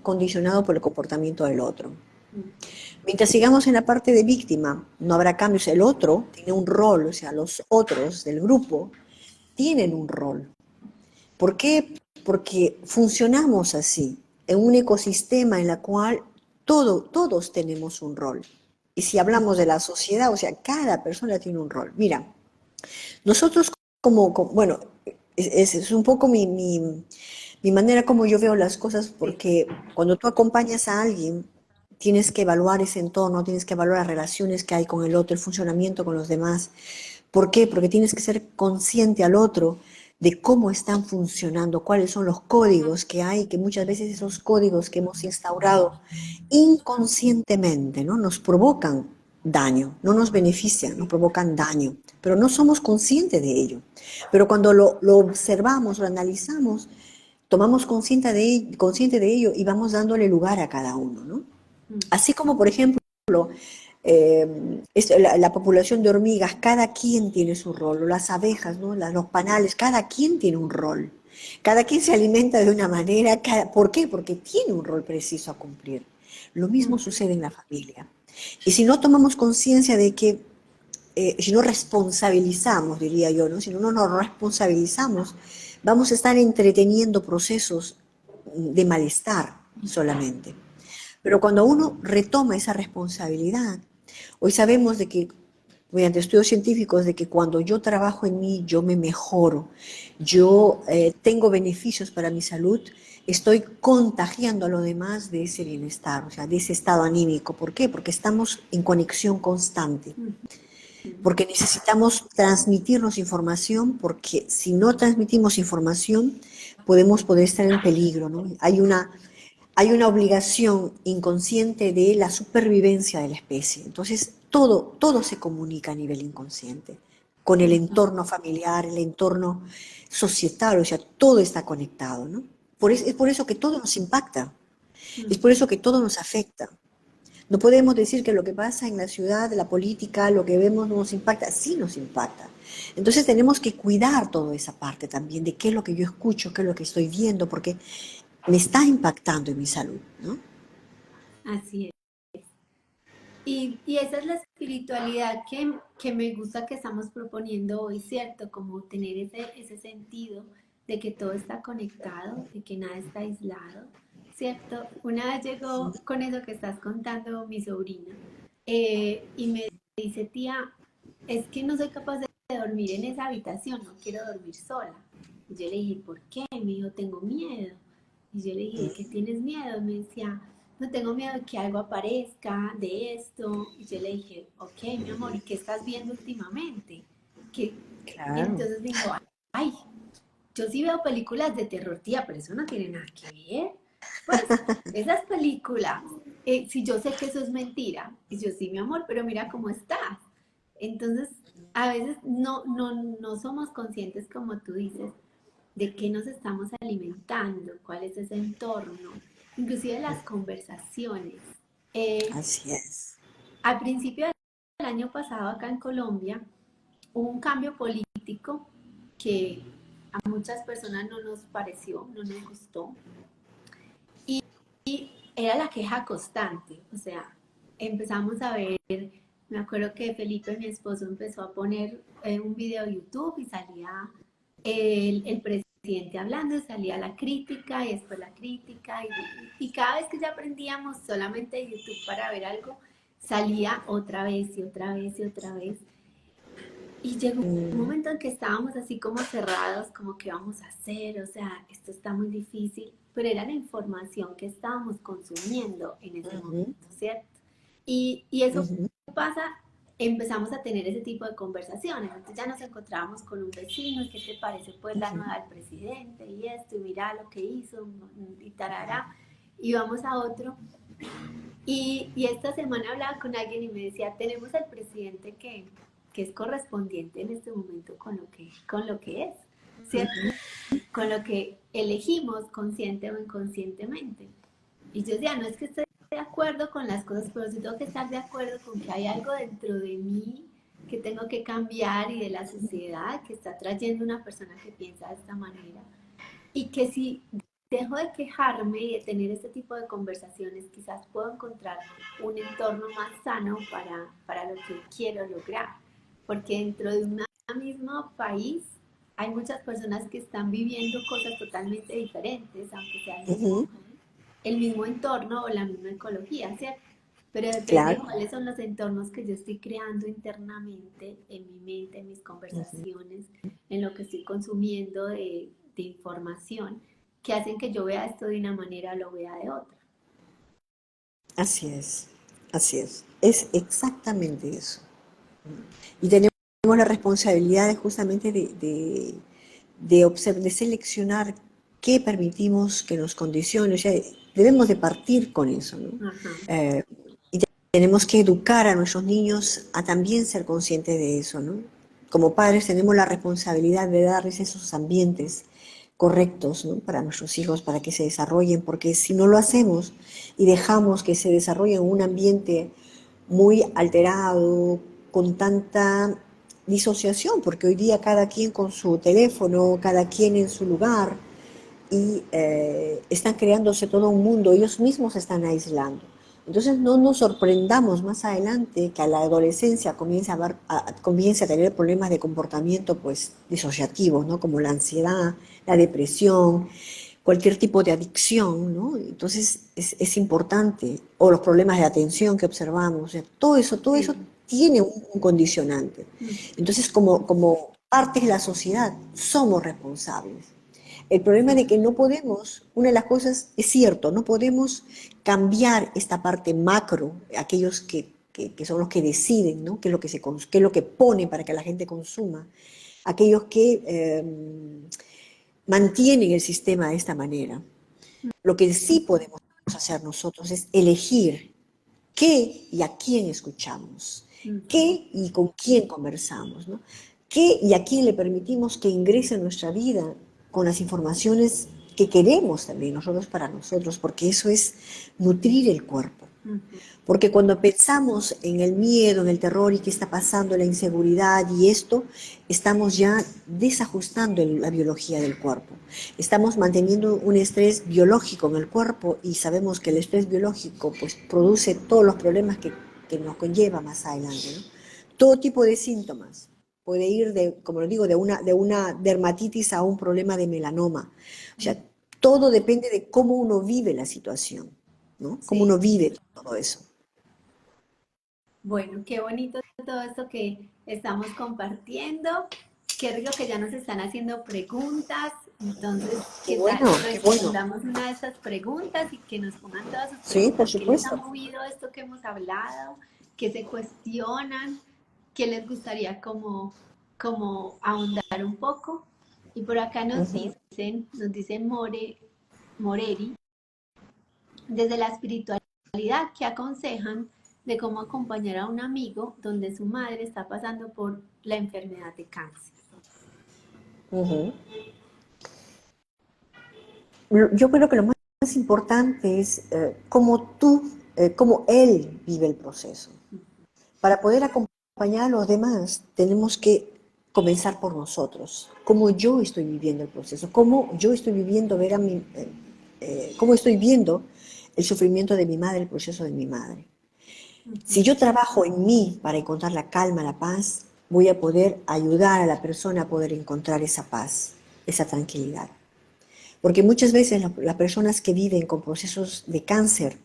condicionado por el comportamiento del otro. mm, Mientras sigamos en la parte de víctima, no habrá cambios. El otro tiene un rol, o sea, los otros del grupo tienen un rol. ¿Por qué? Porque funcionamos así, en un ecosistema en el cual todos tenemos un rol. Y si hablamos de la sociedad, o sea, cada persona tiene un rol. Mira, nosotros bueno, es un poco mi manera como yo veo las cosas, sí. porque cuando tú acompañas a alguien, tienes que evaluar ese entorno, tienes que evaluar las relaciones que hay con el otro, el funcionamiento con los demás. ¿Por qué? Porque tienes que ser consciente al otro de cómo están funcionando, cuáles son los códigos que hay, que muchas veces esos códigos que hemos instaurado inconscientemente, ¿no? Nos provocan daño, no nos benefician, nos provocan daño, pero no somos conscientes de ello. Pero cuando lo observamos, lo analizamos, tomamos consciente de ello y vamos dándole lugar a cada uno, ¿no? Mm. Así como, por ejemplo, la población de hormigas, cada quien tiene su rol, o las abejas, ¿no? Los panales, cada quien tiene un rol. Cada quien se alimenta de una manera. ¿Por qué? Porque tiene un rol preciso a cumplir. Lo mismo Mm. sucede en la familia. Y si no tomamos conciencia de que, si no responsabilizamos, diría yo, ¿no? Si no nos responsabilizamos, vamos a estar entreteniendo procesos de malestar solamente. Pero cuando uno retoma esa responsabilidad, hoy sabemos de que, mediante estudios científicos, de que cuando yo trabajo en mí, yo me mejoro, yo tengo beneficios para mi salud, estoy contagiando a los demás de ese bienestar, o sea, de ese estado anímico. ¿Por qué? Porque estamos en conexión constante, Mm. porque necesitamos transmitirnos información, porque si no transmitimos información, poder estar en peligro, ¿no? Hay una obligación inconsciente de la supervivencia de la especie. Entonces, todo se comunica a nivel inconsciente, con el entorno familiar, el entorno societal, o sea, todo está conectado, ¿no? Sí. Es por eso que todo nos impacta, es Mm. por eso que todo nos afecta. No podemos decir que lo que pasa en la ciudad, la política, lo que vemos no nos impacta. Sí nos impacta. Entonces tenemos que cuidar toda esa parte también de qué es lo que yo escucho, qué es lo que estoy viendo, porque me está impactando en mi salud, ¿no? Así es. Y esa es la espiritualidad que me gusta que estamos proponiendo hoy, ¿cierto? Como tener ese sentido de que todo está conectado, de que nada está aislado, ¿cierto? Una vez llegó con eso que estás contando mi sobrina y me dice, tía, es que no soy capaz de dormir en esa habitación, no quiero dormir sola. Y yo le dije, ¿por qué? Me dijo, tengo miedo. Y yo le dije, ¿de qué tienes miedo? Me decía, no tengo miedo de que algo aparezca de esto. Y yo le dije, ok, mi amor, ¿y qué estás viendo últimamente? ¿Qué? Y Claro. entonces me dijo, ay, yo sí veo películas de terror, tía, pero eso no tiene nada que ver. Pues esas películas, si yo sé que eso es mentira, y yo sí, mi amor, pero mira cómo estás. Entonces, a veces no somos conscientes, como tú dices, de qué nos estamos alimentando, cuál es ese entorno, inclusive las conversaciones. Eh, Así es. Al principio del año pasado acá en Colombia hubo un cambio político que a muchas personas no nos pareció, no nos gustó, y era la queja constante, o sea, empezamos a ver, me acuerdo que Felipe, mi esposo, empezó a poner un video de YouTube y salía el presidente hablando, salía la crítica y después la crítica y cada vez que ya aprendíamos solamente YouTube para ver algo, salía otra vez y otra vez y otra vez. Y llegó un Mm, momento en que estábamos así como cerrados, como qué vamos a hacer, o sea, esto está muy difícil, pero era la información que estábamos consumiendo en ese ujú, momento, ¿cierto? Y eso ujú, pasa, empezamos a tener ese tipo de conversaciones, entonces ya nos encontrábamos con un vecino y qué te parece pues la ujú, nueva del presidente y esto, y mira lo que hizo, y tarará, y vamos a otro. Y esta semana hablaba con alguien y me decía, tenemos al presidente que es correspondiente en este momento con lo que es, ¿cierto? ujú, Con lo que elegimos consciente o inconscientemente. Y yo decía, no es que esté de acuerdo con las cosas, pero sí tengo que estar de acuerdo con que hay algo dentro de mí que tengo que cambiar y de la sociedad que está trayendo una persona que piensa de esta manera. Y que si dejo de quejarme y de tener este tipo de conversaciones, quizás puedo encontrar un entorno más sano para lo que quiero lograr. Porque dentro de un mismo país hay muchas personas que están viviendo cosas totalmente diferentes, aunque sea ujú. el mismo entorno o la misma ecología, ¿cierto? Pero depende de Claro. cuáles son los entornos que yo estoy creando internamente, en mi mente, en mis Ujú. conversaciones, en lo que estoy consumiendo de información, que hacen que yo vea esto de una manera o lo vea de otra. Así es. Así es. Es exactamente eso. Y tenemos la responsabilidad de justamente de seleccionar qué permitimos que nos condicione. O sea, debemos de partir con eso, ¿no? Ajá. Eh, y tenemos que educar a nuestros niños a también ser conscientes de eso, ¿no? Como padres tenemos la responsabilidad de darles esos ambientes correctos, ¿no? Para nuestros hijos, para que se desarrollen, porque si no lo hacemos y dejamos que se desarrollen en un ambiente muy alterado, con tanta disociación, porque hoy día cada quien con su teléfono, cada quien en su lugar, y están creándose todo un mundo, ellos mismos se están aislando. Entonces no nos sorprendamos más adelante que a la adolescencia comience a tener problemas de comportamiento pues disociativos, ¿no? Como la ansiedad, la depresión, cualquier tipo de adicción, ¿no? Entonces es importante, o los problemas de atención que observamos, o sea, todo eso Sí. tiene un condicionante. Entonces, como parte de la sociedad, somos responsables. El problema Sí. de que no podemos, una de las cosas es cierto, no podemos cambiar esta parte macro, aquellos que son los que deciden, ¿no? Qué es lo que qué es lo que pone para que la gente consuma, aquellos que mantienen el sistema de esta manera. Lo que sí podemos hacer nosotros es elegir qué y a quién escuchamos, Ujú. qué y con quién conversamos, ¿no? Qué y a quién le permitimos que ingrese en nuestra vida con las informaciones que queremos también nosotros para nosotros, porque eso es nutrir el cuerpo. Ujú. Porque cuando pensamos en el miedo, en el terror y qué está pasando, la inseguridad y esto, estamos ya desajustando la biología del cuerpo. Estamos manteniendo un estrés biológico en el cuerpo y sabemos que el estrés biológico pues, produce todos los problemas que nos conlleva más adelante, ¿no? Todo tipo de síntomas. Puede ir, como lo digo, de una dermatitis a un problema de melanoma. O sea, todo depende de cómo uno vive la situación, ¿no? Cómo Sí. uno vive todo eso. Bueno, qué bonito todo esto que estamos compartiendo. Qué rico que ya nos están haciendo preguntas. Entonces, Qué ¿qué tal bueno, si qué bueno. respondamos una de estas preguntas y que nos pongan todas sus Sí, por preguntas? ¿Qué les ha supuesto. movido esto que hemos hablado? ¿Qué se cuestionan? ¿Qué les gustaría como ahondar un poco? Y por acá Ujú. nos dicen Moreri, desde la espiritualidad, que aconsejan de cómo acompañar a un amigo donde su madre está pasando por la enfermedad de cáncer. Ujú. Yo creo que lo más importante es cómo él vive el proceso. Para poder acompañar a los demás, tenemos que comenzar por nosotros. Cómo yo estoy viviendo el proceso, cómo yo estoy viviendo cómo estoy viendo el sufrimiento de mi madre, el proceso de mi madre. Si Ujú. yo trabajo en mí para encontrar la calma, la paz, voy a poder ayudar a la persona a poder encontrar esa paz, esa tranquilidad. Porque muchas veces las personas que viven con procesos de cáncer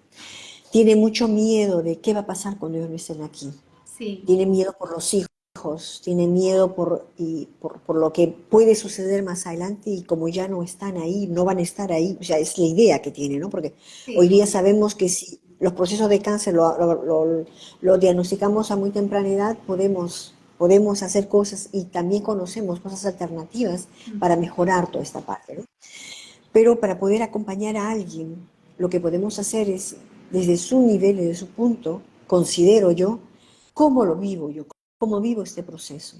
tienen mucho miedo de qué va a pasar cuando ellos no estén aquí. Sí, Tienen miedo por los hijos, tienen miedo por lo que puede suceder más adelante y como ya no están ahí, no van a estar ahí, o sea, es la idea que tienen, ¿no? Porque hoy sí, día sabemos que si los procesos de cáncer lo diagnosticamos a muy temprana edad, podemos hacer cosas y también conocemos cosas alternativas para ujú, mejorar toda esta parte, ¿no? Pero para poder acompañar a alguien, lo que podemos hacer es, desde su nivel, desde su punto, considero yo, cómo lo vivo yo, cómo vivo este proceso.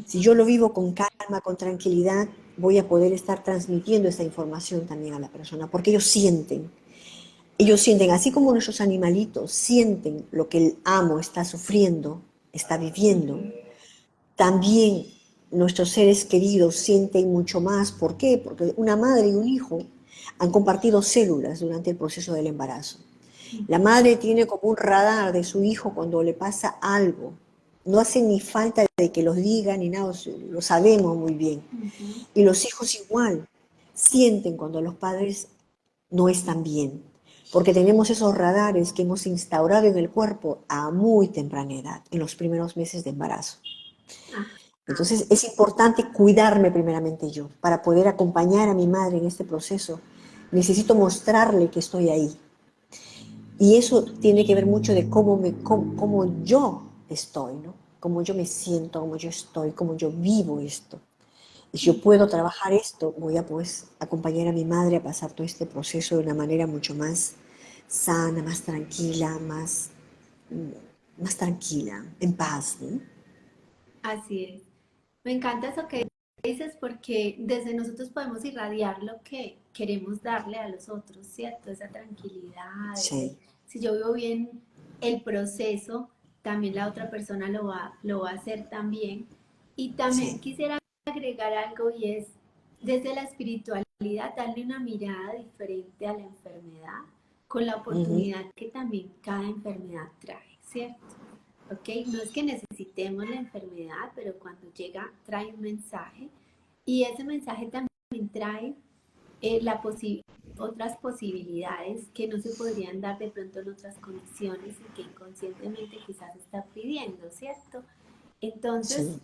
Si ujú, yo lo vivo con calma, con tranquilidad, voy a poder estar transmitiendo esta información también a la persona, porque ellos sienten, así como nuestros animalitos sienten lo que el amo está sufriendo, está viviendo, ujú. también nuestros seres queridos sienten mucho más. ¿Por qué? Porque una madre y un hijo han compartido células durante el proceso del embarazo. La madre tiene como un radar de su hijo cuando le pasa algo. No hace ni falta de que los diga ni nada, lo sabemos muy bien. Ujú. Y los hijos igual sienten cuando los padres no están bien, porque tenemos esos radares que hemos instaurado en el cuerpo a muy temprana edad, en los primeros meses de embarazo. Ah, Entonces es importante cuidarme primeramente yo. Para poder acompañar a mi madre en este proceso, necesito mostrarle que estoy ahí. Y eso tiene que ver mucho de cómo yo estoy, ¿no? Cómo yo me siento, cómo yo estoy, cómo yo vivo esto. Y si yo puedo trabajar esto, voy a pues acompañar a mi madre a pasar todo este proceso de una manera mucho más sana, más tranquila, más tranquila, en paz, ¿no? así es. Me encanta eso que dices porque desde nosotros podemos irradiar lo que queremos darle a los otros, ¿cierto? Esa tranquilidad, Sí, si yo vivo bien el proceso, también la otra persona lo va a hacer también. Y también sí. quisiera agregar algo y es, desde la espiritualidad, darle una mirada diferente a la enfermedad, con la Ujú, oportunidad que también cada enfermedad trae, ¿cierto? ¿Ok? No es que necesitemos la enfermedad, pero cuando llega trae un mensaje y ese mensaje también trae otras posibilidades que no se podrían dar de pronto en otras condiciones y que inconscientemente quizás está pidiendo, ¿cierto? Entonces, sí.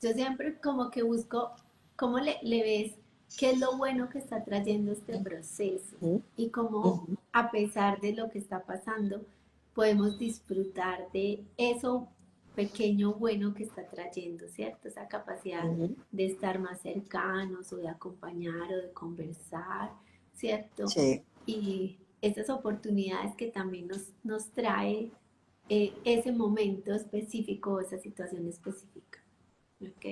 yo siempre como que busco cómo le ves qué es lo bueno que está trayendo este proceso Ujú, y cómo ujú, a pesar de lo que está pasando podemos disfrutar de eso pequeño bueno que está trayendo, ¿cierto? Esa capacidad ujú. de estar más cercanos o de acompañar o de conversar, ¿cierto? Sí, Y esas oportunidades que también nos trae ese momento específico o esa situación específica. ¿Ok?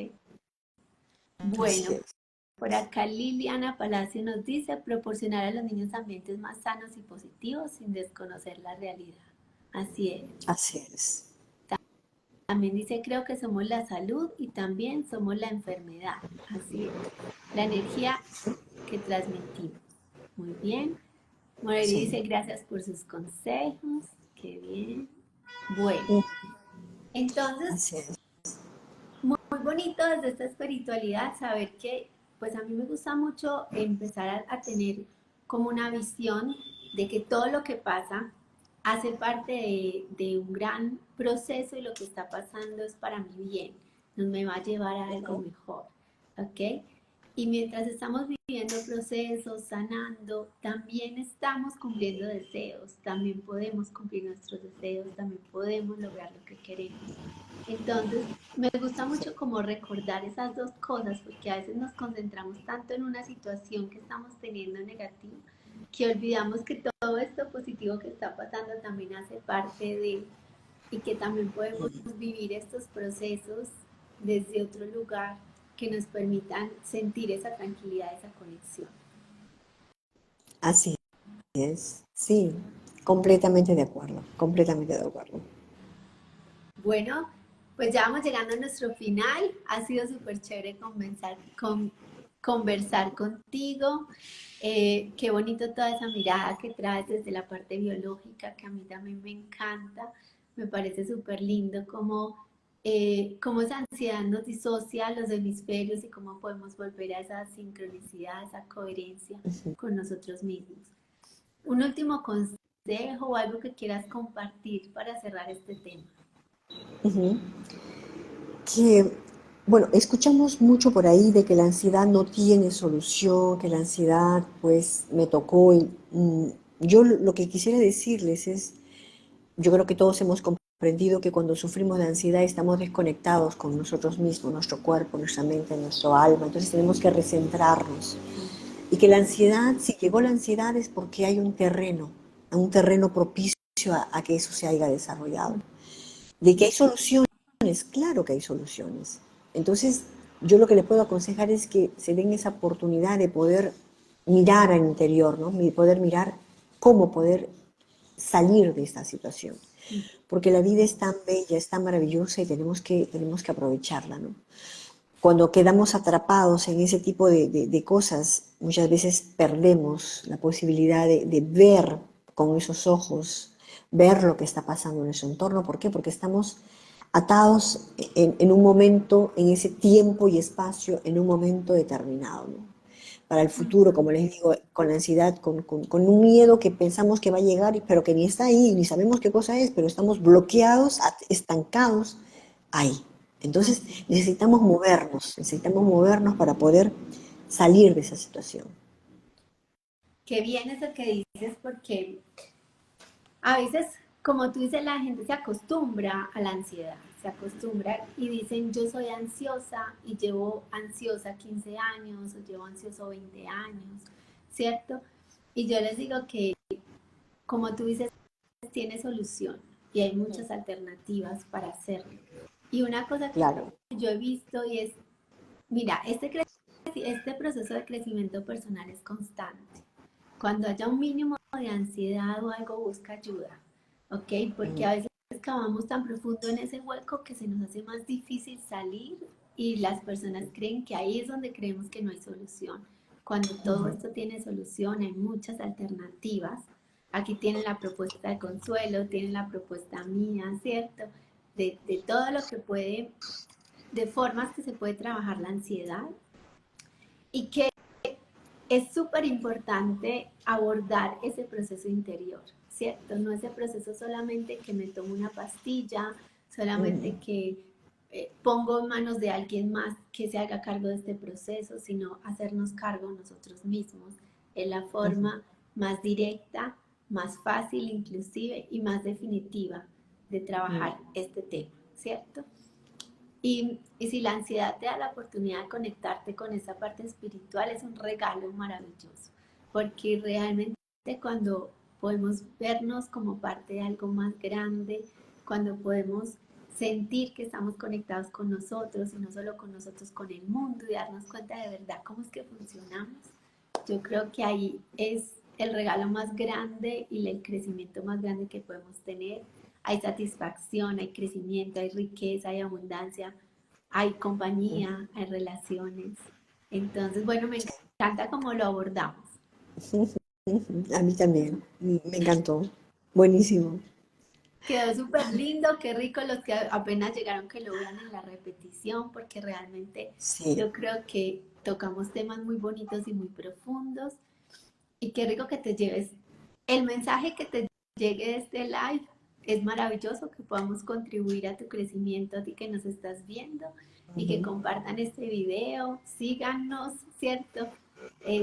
así Bueno, es. Por acá Liliana Palacio nos dice proporcionar a los niños ambientes más sanos y positivos sin desconocer la realidad. Así es. Así es. También dice, creo que somos la salud y también somos la enfermedad. Así es. La energía que transmitimos. Muy bien. Morelli Sí. dice, gracias por sus consejos. Qué bien. Bueno, Mm, entonces, así es. muy bonito desde esta espiritualidad saber que, pues a mí me gusta mucho empezar a tener como una visión de que todo lo que pasa hace parte de un gran proceso y lo que está pasando es para mi bien, nos me va a llevar a algo mejor, ¿ok? Y mientras estamos viviendo procesos, sanando, también estamos cumpliendo deseos, también podemos cumplir nuestros deseos, también podemos lograr lo que queremos. Entonces, me gusta mucho como recordar esas dos cosas, porque a veces nos concentramos tanto en una situación que estamos teniendo negativa, que olvidamos que todo esto positivo que está pasando también hace parte de, y que también podemos vivir estos procesos desde otro lugar que nos permitan sentir esa tranquilidad, esa conexión. Así es. Sí, completamente de acuerdo. Completamente de acuerdo. Bueno, pues ya vamos llegando a nuestro final. Ha sido súper chévere conversar contigo. Qué bonito toda esa mirada que traes desde la parte biológica, que a mí también me encanta. Me parece súper lindo cómo esa ansiedad nos disocia los hemisferios y cómo podemos volver a esa sincronicidad, esa coherencia con nosotros mismos. Un último consejo o algo que quieras compartir para cerrar este tema. Ujú. Que, bueno, escuchamos mucho por ahí de que la ansiedad no tiene solución, que la ansiedad pues me tocó y yo lo que quisiera decirles es, yo creo que todos hemos comprendido que cuando sufrimos de ansiedad estamos desconectados con nosotros mismos, nuestro cuerpo, nuestra mente, nuestro alma, entonces tenemos que recentrarnos. Y que la ansiedad, si llegó la ansiedad es porque hay un terreno propicio a que eso se haya desarrollado. De que hay soluciones, claro que hay soluciones. Entonces, yo lo que les puedo aconsejar es que se den esa oportunidad de poder mirar al interior, ¿no? Poder mirar cómo poder salir de esta situación. Porque la vida es tan bella, es tan maravillosa y tenemos que aprovecharla, ¿no? Cuando quedamos atrapados en ese tipo de cosas, muchas veces perdemos la posibilidad de ver con esos ojos, ver lo que está pasando en nuestro entorno. ¿Por qué? Porque estamos atados en un momento, en ese tiempo y espacio, en un momento determinado, ¿no? Para el futuro, como les digo, con la ansiedad, con un miedo que pensamos que va a llegar, pero que ni está ahí, ni sabemos qué cosa es, pero estamos bloqueados, estancados ahí. Entonces Así es. necesitamos movernos para poder salir de esa situación. Qué bien eso que dices, porque a veces, como tú dices, la gente se acostumbra a la ansiedad, se acostumbra y dicen yo soy ansiosa y llevo ansiosa 15 años o llevo ansioso 20 años, ¿cierto? Y yo les digo que, como tú dices, tiene solución y hay muchas alternativas para hacerlo. Y una cosa que Claro. yo he visto y es, mira, este proceso de crecimiento personal es constante. Cuando haya un mínimo de ansiedad o algo, busca ayuda, ¿ok? Porque Mm, a veces cavamos tan profundo en ese hueco que se nos hace más difícil salir y las personas creen que ahí es donde creemos que no hay solución. Cuando todo esto tiene solución, hay muchas alternativas. Aquí tienen la propuesta de consuelo, tienen la propuesta mía, ¿cierto? De todo lo que puede, de formas que se puede trabajar la ansiedad y que es súper importante abordar ese proceso interior, ¿cierto? No ese proceso solamente que me tomo una pastilla, solamente que pongo en manos de alguien más que se haga cargo de este proceso, sino hacernos cargo nosotros mismos. Es la forma más directa, más fácil inclusive y más definitiva de trabajar este tema, ¿cierto? Y si la ansiedad te da la oportunidad de conectarte con esa parte espiritual, es un regalo maravilloso, porque realmente cuando podemos vernos como parte de algo más grande, cuando podemos sentir que estamos conectados con nosotros y no solo con nosotros, con el mundo y darnos cuenta de verdad cómo es que funcionamos. Yo creo que ahí es el regalo más grande y el crecimiento más grande que podemos tener. Hay satisfacción, hay crecimiento, hay riqueza, hay abundancia, hay compañía, hay relaciones. Entonces, bueno, me encanta cómo lo abordamos. A mí también, me encantó. Buenísimo. Quedó súper lindo, qué rico los que apenas llegaron que lo vean en la repetición, porque realmente Sí. yo creo que tocamos temas muy bonitos y muy profundos. Y qué rico que te lleves el mensaje que te llegue de este live. Es maravilloso que podamos contribuir a tu crecimiento, a ti que nos estás viendo y que Ujú. compartan este video. Síganos, ¿cierto?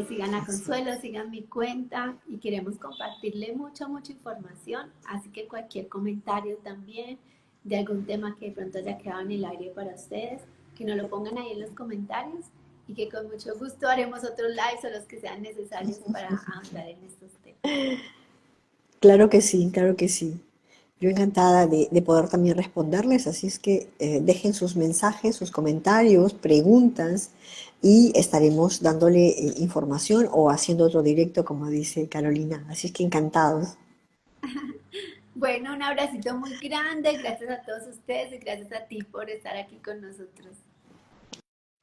Sigan a Así Consuelo, es. sigan mi cuenta y queremos compartirle mucha información. Así que cualquier comentario también de algún tema que de pronto haya quedado en el aire para ustedes, que nos lo pongan ahí en los comentarios y que con mucho gusto haremos otros lives o los que sean necesarios para ahondar en estos temas. Claro que sí, claro que sí. Yo encantada de poder también responderles, así es que dejen sus mensajes, sus comentarios, preguntas y estaremos dándole información o haciendo otro directo, como dice Carolina. Así es que encantados. Bueno, un abracito muy grande, gracias a todos ustedes y gracias a ti por estar aquí con nosotros.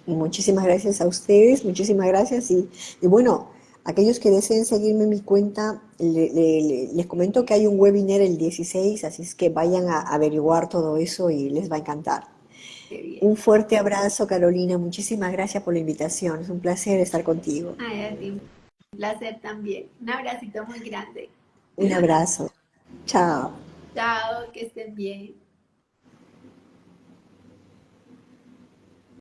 Muchísimas gracias a ustedes, muchísimas gracias. Y bueno, aquellos que deseen seguirme en mi cuenta, les comento que hay un webinar el 16, así es que vayan a averiguar todo eso y les va a encantar. Qué bien. Un fuerte abrazo, Carolina. Muchísimas gracias por la invitación. Es un placer estar contigo. Ay, a ti, un placer también. Un abracito muy grande. Un abrazo. Chao. Chao, que estén bien.